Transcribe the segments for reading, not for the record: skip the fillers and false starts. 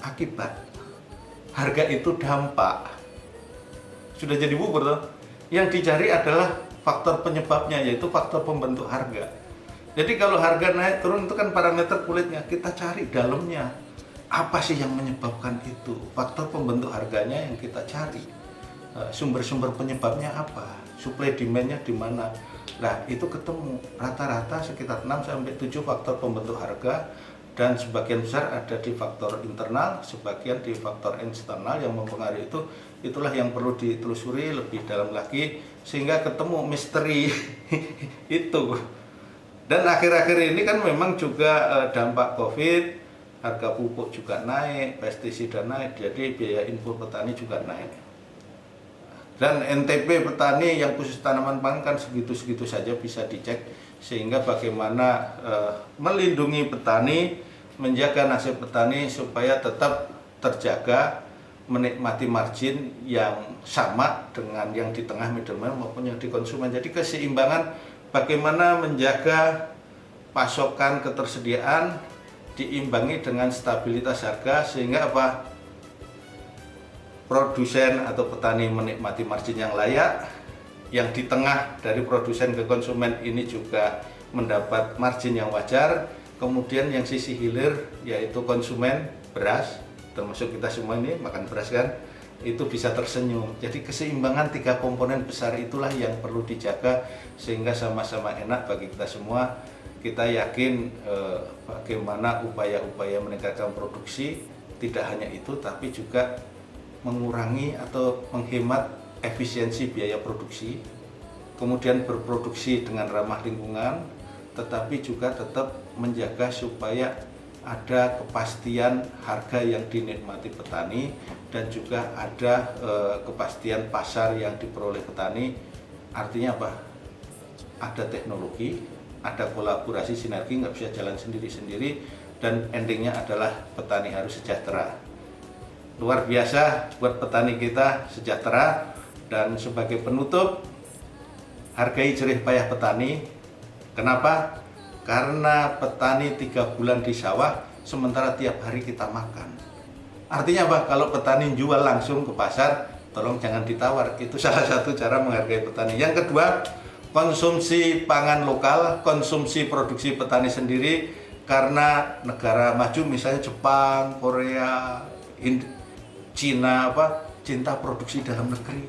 akibat, harga itu dampak. Sudah jadi bubur toh. Yang dicari adalah faktor penyebabnya, yaitu faktor pembentuk harga. Jadi kalau harga naik turun itu kan parameter kulitnya, kita cari dalamnya. Apa sih yang menyebabkan itu? Faktor pembentuk harganya yang kita cari. Sumber-sumber penyebabnya apa? Supply demand-nya di mana? Nah, itu ketemu rata-rata sekitar 6-7 faktor pembentuk harga, dan sebagian besar ada di faktor internal, sebagian di faktor eksternal yang mempengaruhi itu. Itulah yang perlu ditelusuri lebih dalam lagi sehingga ketemu misteri itu. Dan akhir-akhir ini kan memang juga dampak Covid, harga pupuk juga naik, pestisida naik, jadi biaya input petani juga naik. Dan NTP petani yang khusus tanaman pangan kan segitu-segitu saja bisa dicek, sehingga bagaimana melindungi petani, menjaga nasib petani supaya tetap terjaga, menikmati margin yang sama dengan yang di tengah middleman maupun yang di konsumen. Jadi keseimbangan bagaimana menjaga pasokan ketersediaan diimbangi dengan stabilitas harga, sehingga apa? Produsen atau petani menikmati margin yang layak, yang di tengah dari produsen ke konsumen ini juga mendapat margin yang wajar, kemudian yang sisi hilir yaitu konsumen beras, termasuk kita semua ini makan beras kan, itu bisa tersenyum. Jadi keseimbangan 3 komponen besar itulah yang perlu dijaga sehingga sama-sama enak bagi kita semua. Kita yakin bagaimana upaya-upaya meningkatkan produksi, tidak hanya itu tapi juga mengurangi atau menghemat efisiensi biaya produksi, kemudian berproduksi dengan ramah lingkungan, tetapi juga tetap menjaga supaya ada kepastian harga yang dinikmati petani dan juga ada kepastian pasar yang diperoleh petani. Artinya apa? Ada teknologi, ada kolaborasi, sinergi, nggak bisa jalan sendiri-sendiri, dan endingnya adalah petani harus sejahtera. Luar biasa buat petani kita sejahtera. Dan sebagai penutup, hargai jerih payah petani. Kenapa? Karena petani 3 bulan di sawah, sementara tiap hari kita makan. Artinya apa? Kalau petani jual langsung ke pasar, tolong jangan ditawar. Itu salah satu cara menghargai petani. Yang kedua, konsumsi pangan lokal, konsumsi produksi petani sendiri. Karena negara maju misalnya Jepang, Korea, Cina cinta produksi dalam negeri,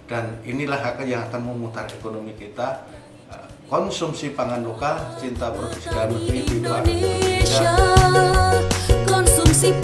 dan inilah yang akan memutar ekonomi kita. Konsumsi pangan lokal, cinta produksi dalam negeri, Indonesia, konsumsi